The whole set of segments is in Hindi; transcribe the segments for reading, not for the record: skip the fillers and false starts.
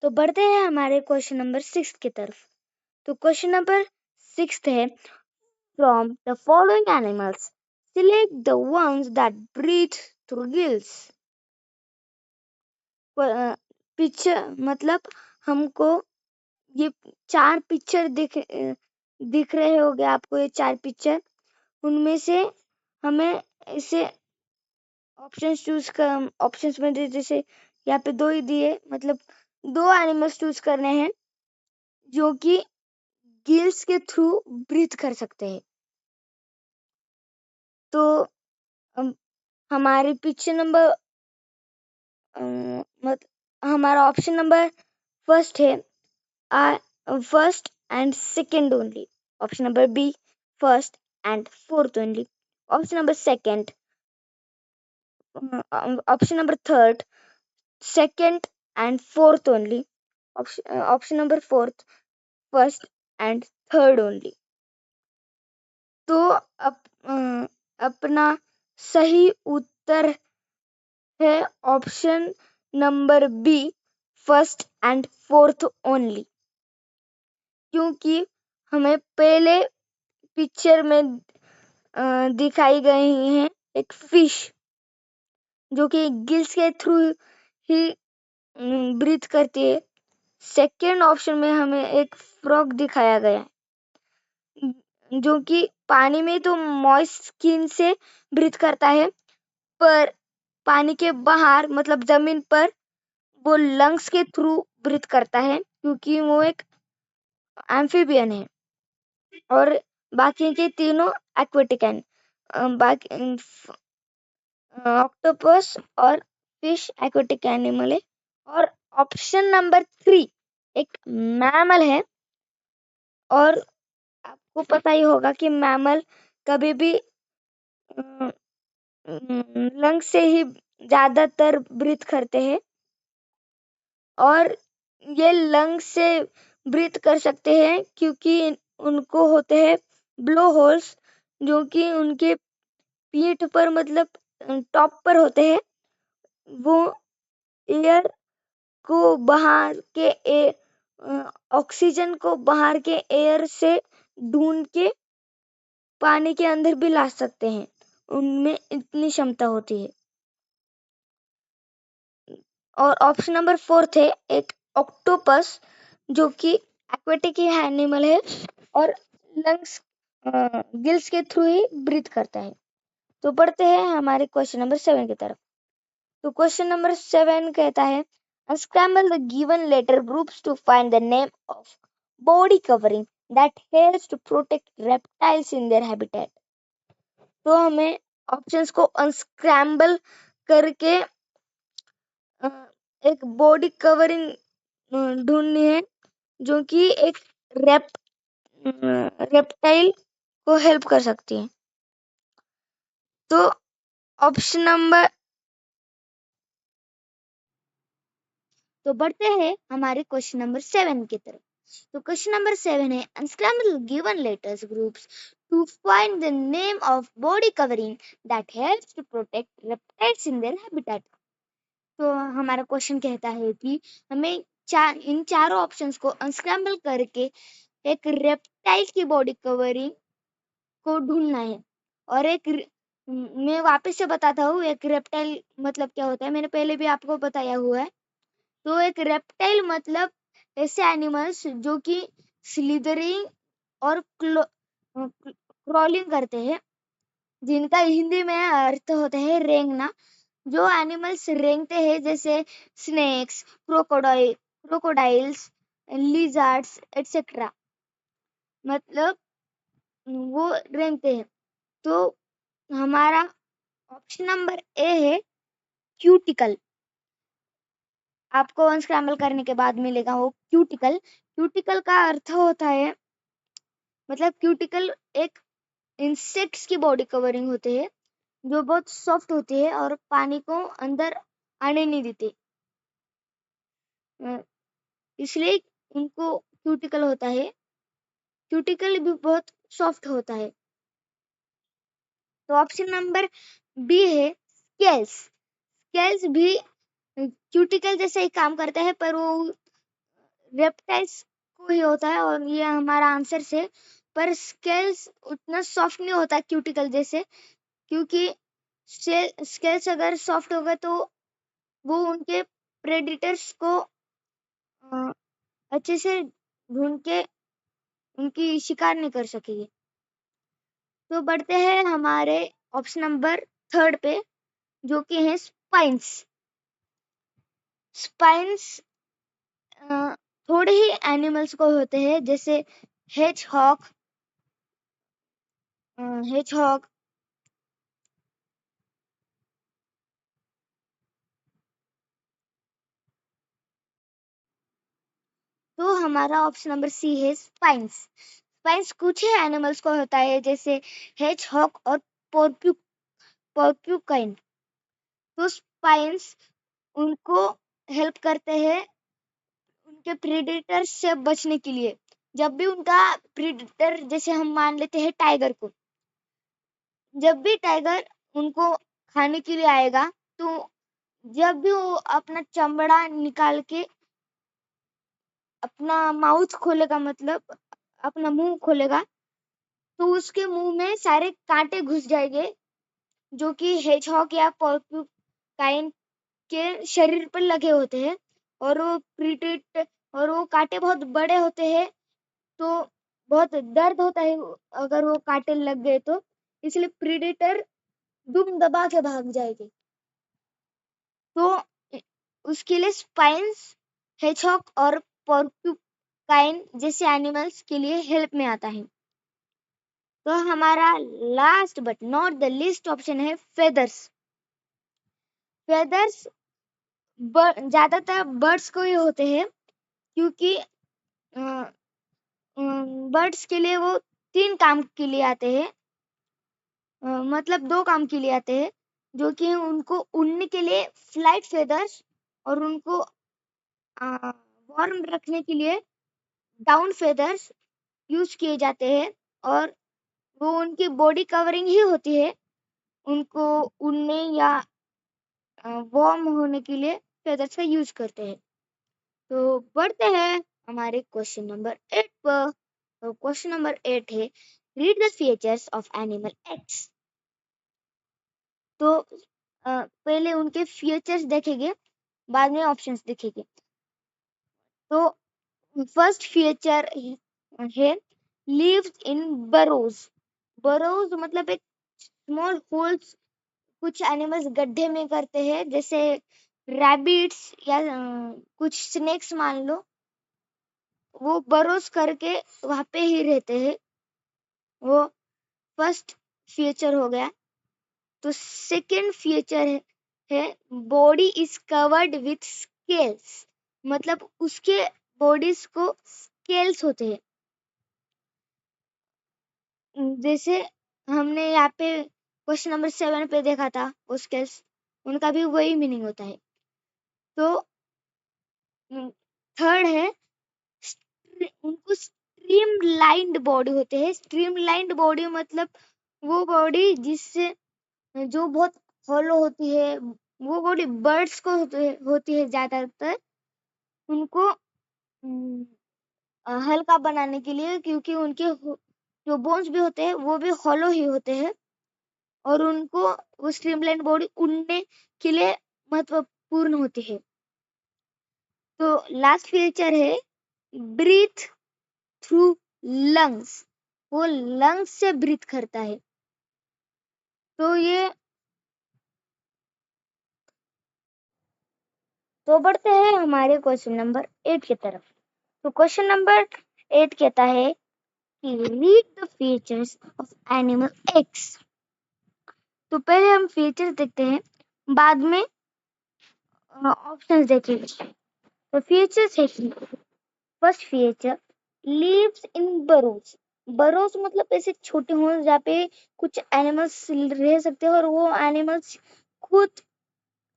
तो बढ़ते हैं हमारे क्वेश्चन नंबर 6 की तरफ। तो क्वेश्चन नंबर 6 है, from the following animals select the ones that breathe through gills। Picture मतलब हमको ये 4 पिक्चर दिख रहे होंगे आपको, ये 4 पिक्चर। उनमें से हमें इसे ऑप्शंस में जैसे यहाँ पे 2 ही दिए, मतलब 2 एनिमल्स चूज करने हैं जो कि गिल्स के थ्रू ब्रीथ कर सकते हैं। तो हमारे पिक्चर नंबर हमारा ऑप्शन नंबर फर्स्ट है first and second only. Option number B first and fourth only. Option number second option number third second and fourth only। option number fourth first and third only। तो अपना सही उत्तर है option number B first and fourth only, क्योंकि हमें पहले पिक्चर में दिखाई गई है एक फिश जो कि गिल्स के थ्रू ही ब्रीथ करती है। सेकेंड ऑप्शन में हमें एक फ्रॉग दिखाया गया है जो कि पानी में तो मॉइस्ट स्किन से ब्रीथ करता है, पर पानी के बाहर मतलब जमीन पर वो लंग्स के थ्रू ब्रीथ करता है, क्योंकि वो एक एम्फीबियन है। और बाकी के तीनों एक्वेटिक हैं। बाकी ऑक्टोपस और फिश एक्वेटिक एनिमल है। और ऑप्शन नंबर 3 एक मैमल है। और आपको पता ही होगा कि मैमल कभी भी लंग से ही ज्यादातर ब्रीथ करते हैं, और ये लंग से ब्रीथ कर सकते हैं क्योंकि उनको होते हैं ब्लो होल्स जो कि उनके पीठ पर मतलब टॉप पर होते हैं। वो एयर को बाहर के ऑक्सीजन को बाहर के एयर से ढूंढ के पानी के अंदर भी ला सकते हैं, उनमें इतनी क्षमता होती है। और ऑप्शन नंबर 4 है एक ऑक्टोपस जो कि एक्वेटिक एनिमल है और लंग्स गिल्स के थ्रू ही ब्रीथ करता है। तो बढ़ते हैं हमारे क्वेश्चन नंबर 7 की तरफ। तो क्वेश्चन नंबर 7 कहता है, unscramble the given letter groups to find the name of body covering that helps to protect reptiles in their habitat। तो हमें ऑप्शंस को अनस्क्रैम्बल करके एक बॉडी कवरिंग ढूंढनी है जो कि एक रेप्टाइल को हेल्प कर सकती है। तो ऑप्शन नंबर तो बढ़ते हैं हमारे क्वेश्चन नंबर 7 की तरफ। तो क्वेश्चन नंबर 7 है, unscramble given letters groups to find the name of body covering that helps to protect reptiles in their habitat। तो हमारा क्वेश्चन कहता है कि हमें इन चारों ऑप्शंस को अनस्क्रैम्बल करके एक रेप्टाइल की बॉडी कवरिंग को ढूंढना है। और मैं वापस से बताता हूँ एक रेप्टाइल मतलब क्या होता है, मैंने पहले भी आपको बताया हुआ है। तो एक रेप्टाइल मतलब ऐसे एनिमल्स जो कि स्लिदरिंग और क्रॉलिंग करते हैं, जिनका हिंदी में अर्थ होता है रेंगना। जो एनिमल्स रेंगते हैं जैसे स्नेक्स, क्रोकोडाइल्स, लिजर्ड्स एटसेट्रा, मतलब वो रेंगते हैं। तो हमारा ऑप्शन नंबर ए है क्यूटिकल। आपको अनस्क्रैम्बल करने के बाद मिलेगा वो क्यूटिकल। क्यूटिकल का अर्थ होता है, मतलब क्यूटिकल एक इंसेक्ट्स की बॉडी कवरिंग होती है जो बहुत सॉफ्ट होती है और पानी को अंदर आने नहीं देती, इसलिए उनको क्यूटिकल होता है। क्यूटिकल भी बहुत सॉफ्ट होता है। तो ऑप्शन नंबर बी है स्केल्स। स्केल्स भी क्यूटिकल जैसे ही काम करता है, पर वो रेप्टाइल्स को ही होता है और ये हमारा आंसर से। पर स्केल्स उतना सॉफ्ट नहीं होता क्यूटिकल जैसे, क्योंकि स्केल्स अगर सॉफ्ट होगा तो वो उनके प्रेडिटर्स को अच्छे से ढूंढ के उनकी शिकार नहीं कर सकेगी। तो बढ़ते हैं हमारे ऑप्शन नंबर 3 पे, जो कि है स्पाइंस। स्पाइंस थोड़े ही एनिमल्स को होते हैं, जैसे हेजहॉग। हेजहॉग तो हमारा ऑप्शन नंबर सी है स्पाइंस। स्पाइंस कुछ ही एनिमल्स को होता है, जैसे हेजहॉग और पोर्क्यूकाइन। तो स्पाइंस उनको हेल्प करते हैं उनके प्रेडेटर से बचने के लिए। जब भी उनका प्रेडेटर, जैसे हम मान लेते हैं टाइगर को, जब भी टाइगर उनको खाने के लिए आएगा, तो जब भी वो अपना चमड़ा निकाल के अपना माउथ खोलेगा, मतलब अपना मुंह खोलेगा, तो उसके मुंह में सारे कांटे घुस जाएंगे, जो कि हेजहॉग या पोर्क्यूकाइन के शरीर पर लगे होते हैं। और वो प्रीडेट और वो कांटे बहुत बड़े होते हैं, तो बहुत दर्द होता है अगर वो कांटे लग गए तो, इसलिए प्रीडेटर दुम दबा के भाग जाएगी। तो उसके लिए स्पाइंस हेजहॉग और पोर्क्यूकाइन जैसे एनिमल्स के लिए हेल्प में आता है। तो हमारा last but not the least option है फेदर्स। फेदर्स ज्यादातर बर्ड्स को ही होते हैं, क्योंकि बर्ड्स के लिए वो 3 काम के लिए आते हैं, मतलब 2 काम के लिए आते हैं, जो कि उनको उड़ने के लिए फ्लाइट फेदर्स, और उनको वार्म रखने के लिए डाउन फेदर्स यूज किए जाते हैं। और वो उनकी बॉडी कवरिंग ही होती है, उनको उड़ने या वार्म होने के लिए फेदर्स का यूज करते हैं। तो बढ़ते हैं हमारे क्वेश्चन नंबर 8 पर। तो क्वेश्चन नंबर 8 है, read the features of animal x. तो पहले उनके फीचर्स देखेंगे, बाद में ऑप्शंस देखेंगे। तो फर्स्ट फीचर है लिव्स इन बरोज। बरोज मतलब एक स्मॉल होल्स कुछ एनिमल्स गड्ढे में करते हैं, जैसे रैबिट्स या कुछ स्नेक्स मान लो, वो बरोज करके वहां पे ही रहते हैं। वो फर्स्ट फीचर हो गया। तो सेकंड फीचर है body is covered with scales. मतलब उसके बॉडीज को स्केल्स होते हैं, जैसे हमने यहाँ पे क्वेश्चन नंबर 7 पे देखा था, वो स्केल्स उनका भी वही मीनिंग होता है। तो थर्ड है उनको स्ट्रीम लाइंड बॉडी होते हैं। स्ट्रीम लाइंड बॉडी मतलब वो बॉडी जिससे जो बहुत हॉलो होती है, वो बॉडी बर्ड्स को होती है ज्यादातर, उनको हल्का बनाने के लिए, क्योंकि उनके जो बोन्स भी होते हैं वो भी हॉलो ही होते हैं, और उनको वो स्ट्रीमलाइन बॉडी उड़ने के लिए महत्वपूर्ण होती है। तो लास्ट फीचर है ब्रीथ थ्रू लंग्स। वो लंग्स से ब्रीथ करता है। तो ये तो बढ़ते हैं हमारे क्वेश्चन नंबर 8 की तरफ। तो क्वेश्चन नंबर 8 कहता है कि read the features of animal x. तो पहले हम फीचर्स देखते हैं, बाद में ऑप्शंस देखेंगे। तो फीचर्स है कि फर्स्ट फीचर लिव्स इन बरोज। बरोज मतलब ऐसे छोटे हों जहाँ पे कुछ एनिमल्स रह सकते हैं, और वो एनिमल्स खुद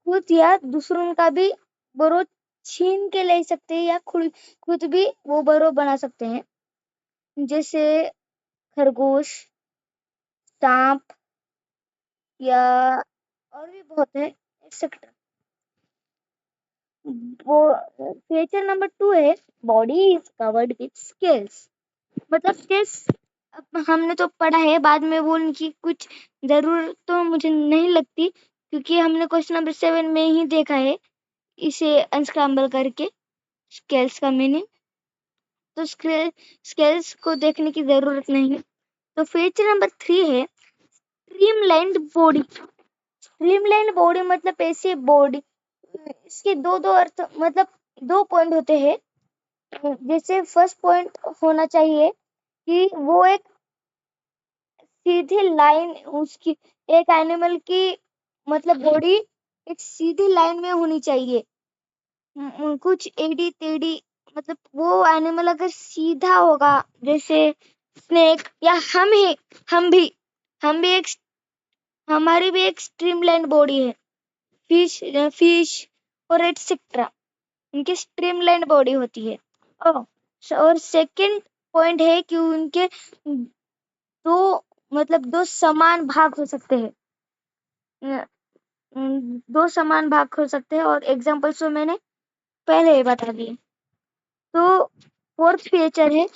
खुद या दूसरों का भी बरो छीन के ले सकते हैं, या खुद खुद भी वो बरो बना सकते हैं, जैसे खरगोश, सांप, या और भी बहुत है एक्सेट्रा। वो फीचर नंबर 2 है body is covered with scales. मतलब स्केल्स हमने तो पढ़ा है, बाद में वो उनकी कुछ जरूरत तो मुझे नहीं लगती, क्योंकि हमने क्वेश्चन नंबर 7 में ही देखा है इसे अनस्क्रैम्बल करके स्केल्स का मीनिंग। तो स्केल्स को देखने की जरूरत नहीं है। तो फीचर नंबर 3 है स्ट्रीमलाइन्ड बॉडी। स्ट्रीमलाइन बॉडी मतलब ऐसी बॉडी, इसके दो दो अर्थ, मतलब 2 पॉइंट होते हैं। जैसे फर्स्ट पॉइंट होना चाहिए कि वो एक सीधी लाइन, उसकी एक एनिमल की मतलब बॉडी एक सीधी लाइन में होनी चाहिए। कुछ एडी टेढ़ी, मतलब वो एनिमल अगर सीधा होगा, जैसे स्नेक या हम भी हम भी एक हमारी भी एक स्ट्रीमलाइन बॉडी है। फिश और एटसेट्रा, उनकी स्ट्रीमलाइन बॉडी होती है। और सेकंड पॉइंट है कि उनके दो मतलब 2 समान भाग हो सकते हैं। 2 समान भाग हो सकते हैं, और एग्जांपल्स तो मैंने पहले ही बता दिए। तो फोर्थ फीचर है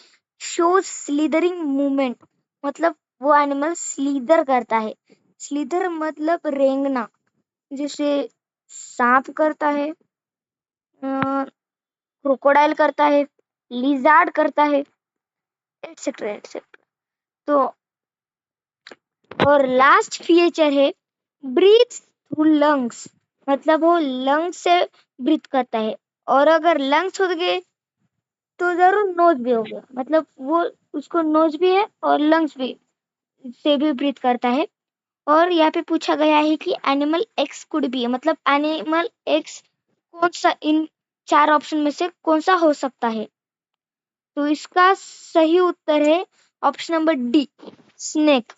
शोज स्लीदरिंग मूवमेंट। मतलब वो एनिमल स्लीदर करता है। स्लीदर मतलब रेंगना, जैसे सांप करता है, क्रोकोडाइल करता है, लिजार्ड करता है, एटसेट्रा एटसेट्रा। तो और लास्ट फीचर है ब्रीथ थ्रू लंग्स। मतलब वो लंग्स से ब्रीथ करता है, और अगर लंग्स हो गए तो जरूर नोज भी हो गया। मतलब वो उसको नोज भी है और लंग्स भी से भी ब्रीथ करता है। और यहाँ पे पूछा गया है कि एनिमल एक्स कुड बी, मतलब एनिमल एक्स कौन सा इन 4 ऑप्शन में से कौन सा हो सकता है। तो इसका सही उत्तर है ऑप्शन नंबर डी, स्नेक।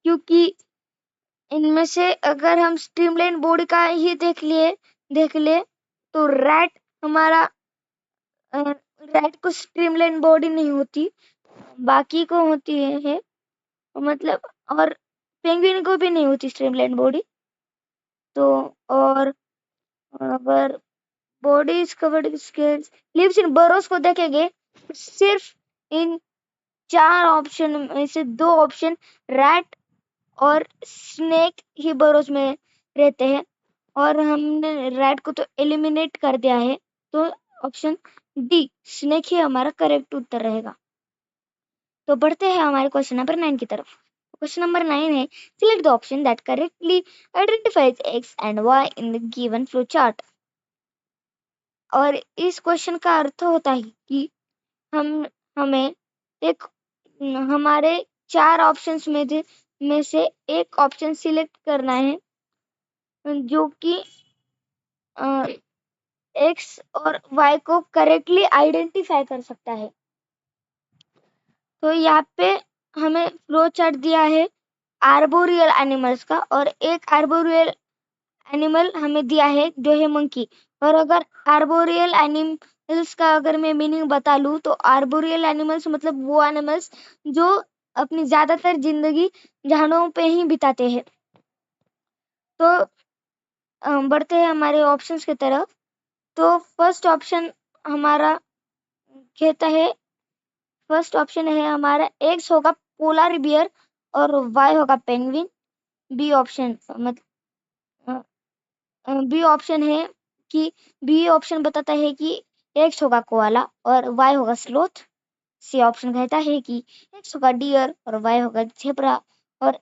क्योंकि इनमें से अगर हम स्ट्रीमलाइन बॉडी का ही देख ले तो रैट को स्ट्रीमलाइन बॉडी नहीं होती, बाकी को होती है। मतलब और पेंगुइन को भी नहीं होती स्ट्रीमलाइन बॉडी। तो और अगर body is covered with scales lives in burrows को देखेंगे, सिर्फ इन 4 ऑप्शन में से 2 ऑप्शन रैट और स्नेक ही बरोस में रहते हैं, और हमने रैट को तो एलिमिनेट कर दिया है। तो ऑप्शन डी स्नेक ही हमारा करेक्ट उत्तर रहेगा। तो बढ़ते हैं हमारे क्वेश्चन नंबर 9 की तरफ। क्वेश्चन नंबर 9 है select the option that correctly identifies X and Y in the given flow chart. और इस क्वेश्चन का अर्थ होता है कि हम हमें एक हमारे 4 ऑप्शंस में से एक ऑप्शन सिलेक्ट करना है जो कि एक्स और वाई को करेक्टली आइडेंटिफाई कर सकता है। तो यहाँ पे हमें फ्लो चार्ट दिया है आर्बोरियल एनिमल्स का, और एक आर्बोरियल एनिमल हमें दिया है जो है मंकी। और अगर आर्बोरियल एनिमल्स का अगर मैं मीनिंग बता लूं तो आर्बोरियल एनिमल्स मतलब वो एनिमल्स जो अपनी ज्यादातर जिंदगी झाड़ों पे ही बिताते हैं। तो बढ़ते हैं हमारे ऑप्शंस की तरफ। तो फर्स्ट ऑप्शन हमारा कहता है, फर्स्ट ऑप्शन है हमारा एक्स होगा पोलर बियर और वाई होगा penguin. B option B option है कि बी ऑप्शन बताता है कि एक्स होगा कोआला और वाई होगा स्लोथ। सी ऑप्शन कहता है कि एक्स होगा डियर और वाई होगा जेब्रा। और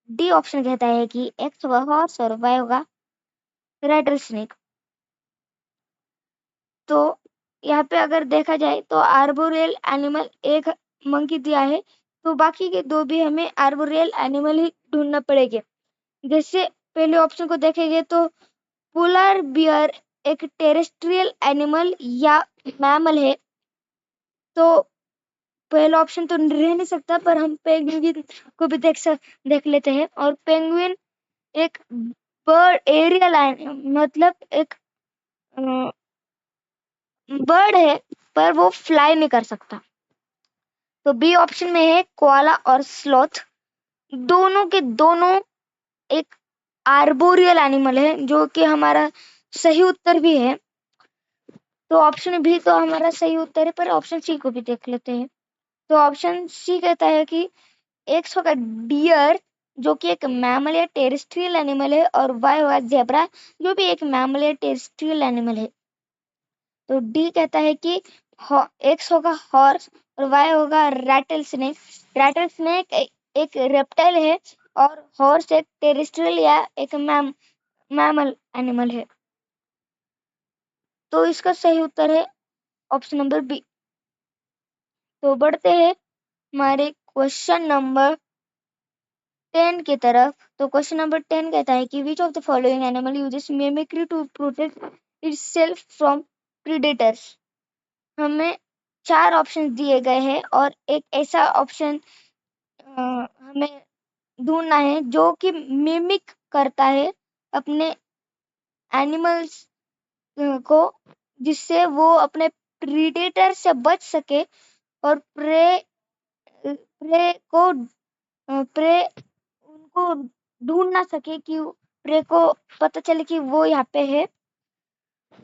डी ऑप्शन कहता है कि एक्स होगा हॉर्स और वाई होगा राइडर स्नेक। तो यहाँ पे अगर देखा जाए तो आर्बोरियल एनिमल एक मंकी दिया है, तो बाकी के 2 भी हमें आर्बोरियल एनिमल ही ढूंढना पड़ेगा। जैसे पहले ऑप्शन को देखेंगे तो पोलर बियर एक टेरेस्ट्रियल एनिमल या मैमल है, तो पहला ऑप्शन तो रह नहीं सकता, पर हम पेंगुइन को भी देख लेते हैं। और पेंगुइन एक बर्ड एरियल मतलब एक बर्ड है, पर वो फ्लाई नहीं कर सकता। तो बी ऑप्शन में है कोआला और स्लॉथ। दोनों के दोनों एक आर्बोरियल एनिमल है, जो कि हमारा सही उत्तर भी है। तो ऑप्शन बी तो हमारा सही उत्तर है, पर ऑप्शन सी को भी देख लेते हैं। तो ऑप्शन सी कहता है कि एक्स होगा डियर, जो कि एक मैमल या टेरेस्ट्रियल एनिमल है, और वाई होगा जेब्रा, जो भी एक मैमल या टेरेस्ट्रियल एनिमल है। तो डी कहता है कि एक्स होगा हॉर्स और वाई होगा रैटल स्नेक। रैटल स्नेक एक रेप्टाइल है और हॉर्स एक टेरेस्ट्रियल या एक मैमल एनिमल है। तो इसका सही उत्तर है ऑप्शन नंबर बी। तो बढ़ते हैं हमारे क्वेश्चन नंबर 10 की तरफ। तो क्वेश्चन नंबर 10 कहता है कि which of the following animal uses mimicry to protect itself from predators. हमें 4 ऑप्शन दिए गए हैं और एक ऐसा ऑप्शन हमें ढूंढना है जो कि मिमिक करता है अपने एनिमल्स को, जिससे वो अपने प्रीडेटर से बच सके और प्रे को प्रे उनको ढूंढ ना सके, कि प्रे को पता चले कि वो यहाँ पे है।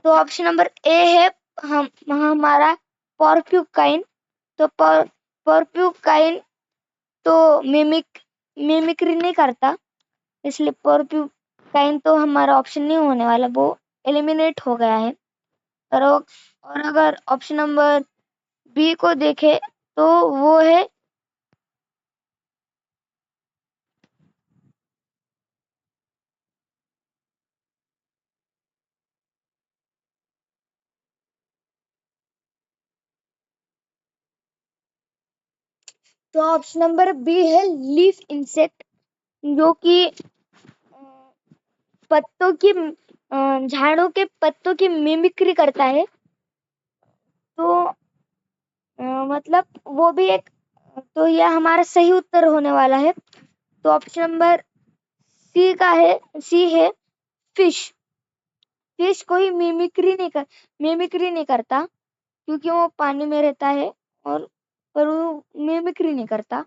तो ऑप्शन नंबर ए है हमारा पोर्क्यूकाइन। तो पोर्क्यूकाइन तो मिमिक्री नहीं करता, इसलिए पोर्क्यूकाइन तो हमारा ऑप्शन नहीं होने वाला, वो एलिमिनेट हो गया है। और अगर ऑप्शन नंबर बी को देखे तो वो है तो ऑप्शन नंबर बी है लीफ इंसेक्ट, जो कि पत्तों की झाड़ों के पत्तों की मिमिक्री करता है। तो मतलब वो भी एक, तो यह हमारा सही उत्तर होने वाला है। तो ऑप्शन नंबर सी है फिश। फिश कोई मिमिक्री नहीं करता, क्योंकि वो पानी में रहता है, और पर वो मिमिक्री नहीं करता।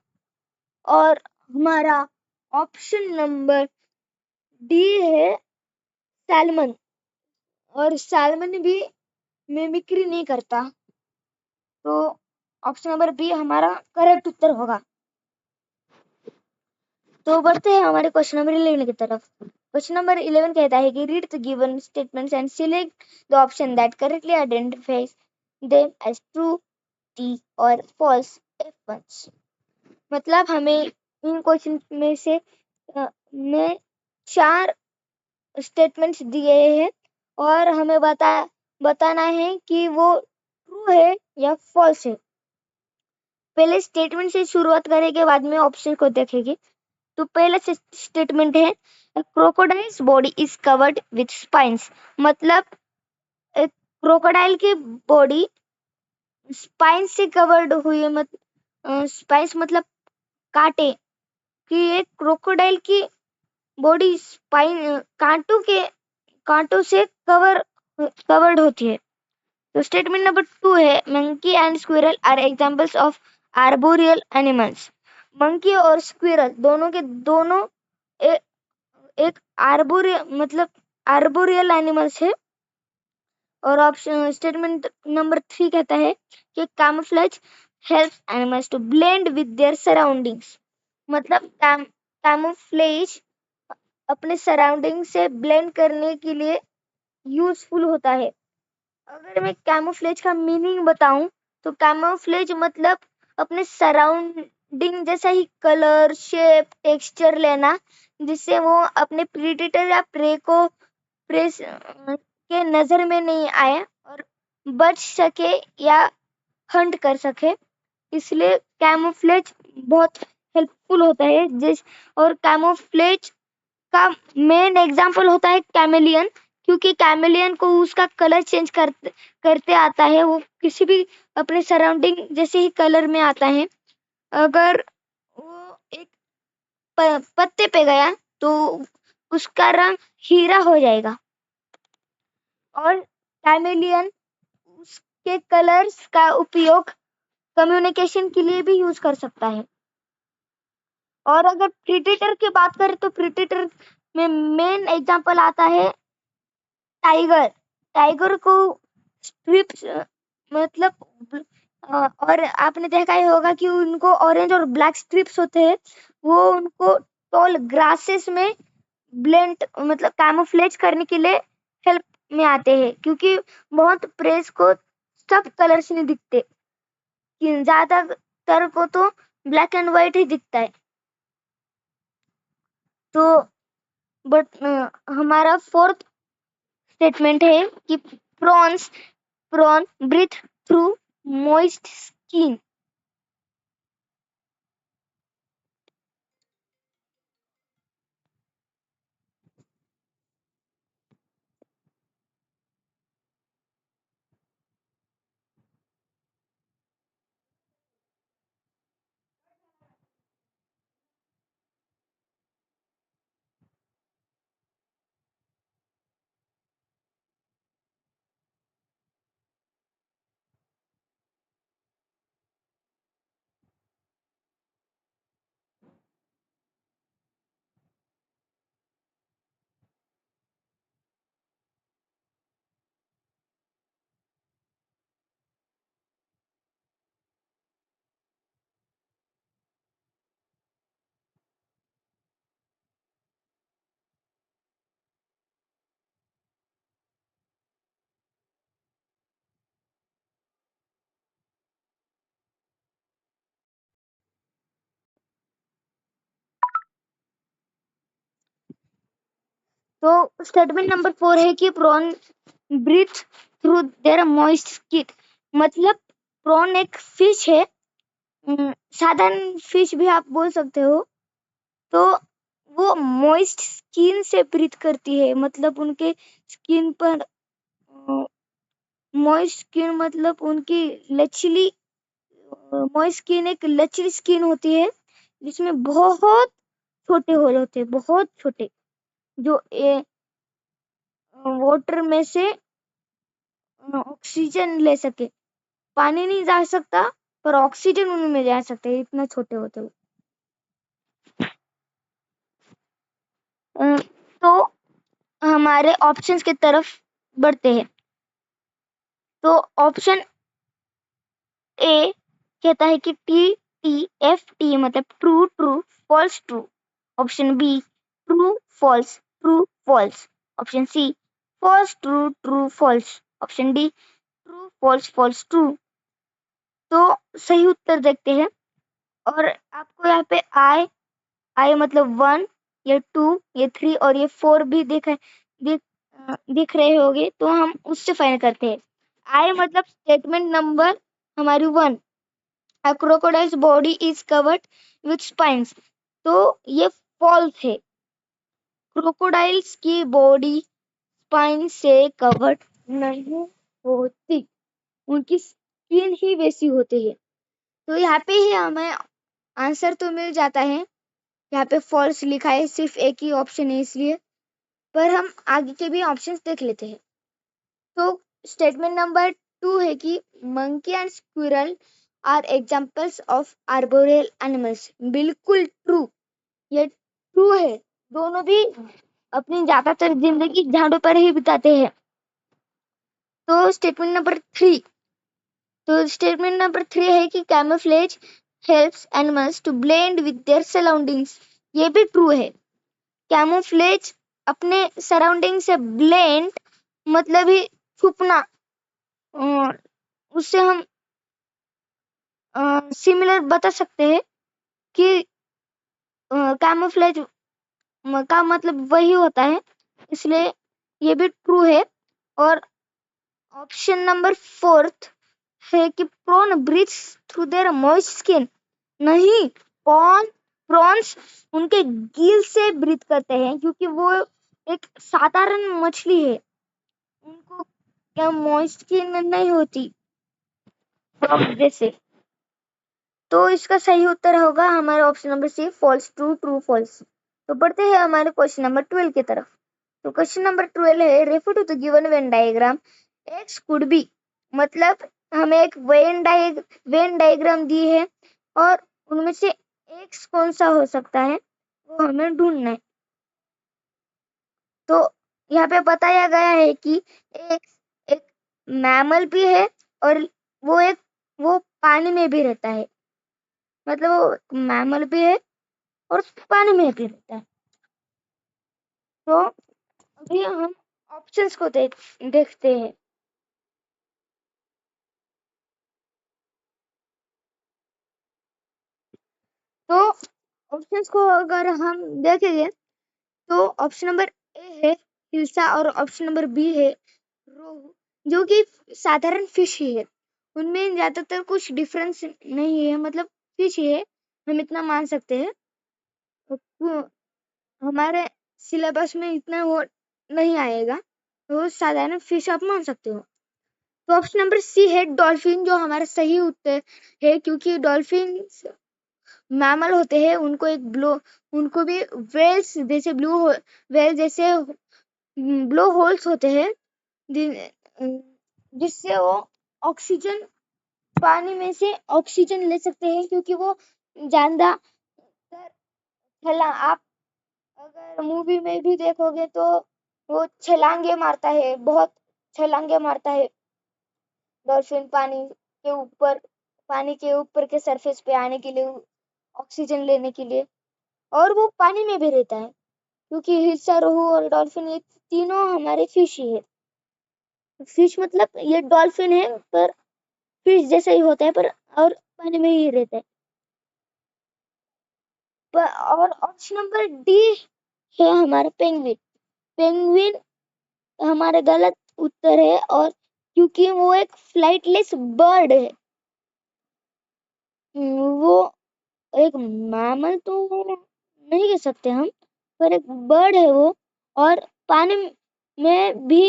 और हमारा ऑप्शन नंबर डी है सैल्मन, और सैल्मन भी मिमिक्री नहीं करता। तो ऑप्शन नंबर बी हमारा करेक्ट उत्तर होगा। तो बढ़ते हैं हमारे क्वेश्चन नंबर 11 की तरफ। क्वेश्चन नंबर 11 कहता है कि read the given statements and select the option that correctly identifies them as true, T और फॉल्स इफ वंस। मतलब हमें इन क्वेश्चन में से में 4 स्टेटमेंट्स दिए हैं और हमें बताना है कि वो ट्रू है या फॉल्स है। पहले स्टेटमेंट से शुरुआत करेंगे, बाद में ऑप्शन को देखेंगे। तो पहला स्टेटमेंट है crocodiles body is covered with spines. मतलब क्रोकोडाइल की बॉडी स्पाइन से कवर्ड हुई है। स्पाइन्स मतलब कांटे, कि एक क्रोकोडाइल की बॉडी स्पाइन कांटों से कवर्ड होती है। तो स्टेटमेंट नंबर 2 है monkey and squirrel are examples of arboreal animals. Monkey और स्क्विरल दोनों के दोनों ए, एक आर्बोरियल एनिमल्स है। और ऑप्शन स्टेटमेंट नंबर 3 कहता है कि camouflage helps animals to blend with their surroundings. मतलब कैमोफ्लेज अपने सराउंडिंग से ब्लेंड करने के लिए यूजफुल होता है। अगर मैं कैमोफ्लेज का मीनिंग बताऊं, तो कैमोफ्लेज मतलब अपने सराउंडिंग जैसा ही कलर, शेप, टेक्सचर लेना, जिससे वो अपने प्रीडेटर या प्रे के नजर में नहीं आए और बच सके या हंट कर सके। इसलिए कैमोफ्लेज बहुत हेल्पफुल होता है। और कैमोफ्लेज का मेन एग्जांपल होता है कैमेलियन, क्योंकि कैमेलियन को उसका कलर चेंज करते आता है। वो किसी भी अपने सराउंडिंग जैसे ही कलर में आता है। अगर वो एक पत्ते पे गया तो उसका रंग हीरा हो जाएगा। और कैमेलियन उसके कलर्स का उपयोग कम्युनिकेशन के लिए भी यूज कर सकता है। और अगर प्रीडेटर की बात करें, तो प्रीडेटर में मेन एग्जांपल आता है टाइगर टाइगर को स्ट्रिप्स मतलब और आपने देखा ही होगा कि उनको ऑरेंज और ब्लैक स्ट्रिप्स होते हैं, वो उनको टॉल ग्रासेस में ब्लेंड मतलब कैमोफ्लेज करने के लिए हेल्प में आते हैं, क्योंकि बहुत प्रेस को सब कलर्स नहीं दिखते, कि ज्यादातर को तो ब्लैक एंड व्हाइट ही दिखता है। तो बट हमारा फोर्थ स्टेटमेंट है कि prawn breathe through moist skin. तो स्टेटमेंट नंबर 4 है कि prawn breathe through their moist skin. मतलब प्रॉन एक फिश है, साधारण फिश भी आप बोल सकते हो। तो वो मॉइस्ट स्किन से ब्रीथ करती है, मतलब उनके स्किन पर मॉइस्ट स्किन मतलब उनकी लचीली मॉइस्ट स्किन एक लचीली स्किन होती है, जिसमें बहुत छोटे होल होते हैं, बहुत छोटे, जो वाटर में से ऑक्सीजन ले सके। पानी नहीं जा सकता पर ऑक्सीजन उनमें जा सकते हैं, इतना छोटे होते हैं। तो हमारे ऑप्शंस की तरफ बढ़ते हैं। तो ऑप्शन ए कहता है कि टी टी एफ टी मतलब true true false true. Option B true false. Option C false true true false. Option D true false false true. तो सही उत्तर देखते हैं, और आपको यहाँ पे आई आई मतलब 1, ये 2, ये 3 और ये 4 भी दिख रहे होंगे, तो हम उससे फाइंड करते हैं। आई मतलब स्टेटमेंट नंबर हमारी 1, A crocodile's body is covered with spines। तो ये फॉल्स है, क्रोकोडाइल्स की बॉडी स्पाइन से कवर्ड नहीं होती, उनकी स्किन ही वैसी होती है। तो यहाँ पे ही हमें आंसर तो मिल जाता है। यहाँ पे फॉल्स लिखा है, सिर्फ एक ही ऑप्शन है इसलिए, पर हम आगे के भी ऑप्शंस देख लेते हैं। तो स्टेटमेंट नंबर 2 है कि monkey and squirrel are examples of arboreal animals. बिल्कुल ट्रू, ये ट्रू है। दोनों भी अपनी ज्यादातर जिंदगी झाड़ों पर ही बिताते हैं। तो स्टेटमेंट नंबर 3 है कि camouflage helps animals to blend with their surroundings. ये भी ट्रू है। कैमोफ्लेज अपने सराउंडिंग से ब्लेंड मतलब ही छुपना, उससे हम सिमिलर बता सकते हैं कि कैमोफ्लेज का मतलब वही होता है, इसलिए ये भी ट्रू है। और ऑप्शन नंबर 4 है कि prawn breathes through their moist skin. नहीं, प्रॉन्स उनके गिल से ब्रीथ करते हैं, क्योंकि वो एक साधारण मछली है, उनको क्या मॉइस्ट स्किन नहीं होती प्रॉन जैसे। तो इसका सही उत्तर होगा हमारा option number C, false true true false. तो बढ़ते हैं हमारे क्वेश्चन नंबर 12 की तरफ। तो क्वेश्चन नंबर 12 है, refer to the given Venn diagram X could be. मतलब हमें एक वेन डायग्राम दी है, और उनमें से एक्स कौन सा हो सकता है वो हमें ढूंढना है। तो यहाँ पे बताया गया है कि एक एक मैमल भी है और वो पानी में भी रहता है, मतलब वो मैमल भी है और पानी में भी रहता है। तो अभी हम ऑप्शंस को देखते हैं। तो ऑप्शंस को अगर हम देखेंगे तो ऑप्शन नंबर ए है हिल्सा और ऑप्शन नंबर बी है रोहू, जो कि साधारण फिश ही है। उनमें ज्यादातर कुछ डिफरेंस नहीं है, मतलब फिश ही है, हम इतना मान सकते हैं। वो हमारे सिलेबस में इतना वो नहीं आएगा, तो साधारण फिश आप मान सकते हो। तो ऑप्शन नंबर सी है डॉल्फिन, जो हमारा सही उत्तर है, क्योंकि डॉल्फिन मैमल होते हैं, उनको भी वेल्स जैसे वेल जैसे ब्लो होल्स होते हैं, जिससे वो ऑक्सीजन पानी में से ऑक्सीजन ले सकते हैं, क्योंकि वो ज्यादा आप अगर मूवी में भी देखोगे तो वो छलांगे मारता है, बहुत छलांगे मारता है डॉल्फिन, पानी के ऊपर के सरफेस पे आने के लिए, ऑक्सीजन लेने के लिए। और वो पानी में भी रहता है, क्योंकि हिल्सा, रोहू और डॉल्फिन ये तीनों हमारे फिश ही है। फिश मतलब ये डॉल्फिन है पर फिश जैसा ही होता है, पर और पानी में ही रहता है। और ऑप्शन नंबर डी है हमारा पेंगुइन। पेंगुइन हमारा गलत उत्तर है, और क्योंकि वो एक फ्लाइटलेस बर्ड है। वो एक मैमल तो नहीं कह सकते हम, पर एक बर्ड है वो, और पानी में भी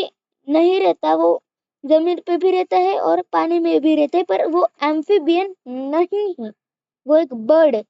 नहीं रहता वो, जमीन पे भी रहता है और पानी में भी रहता है, पर वो एम्फीबियन नहीं है, वो एक बर्ड है।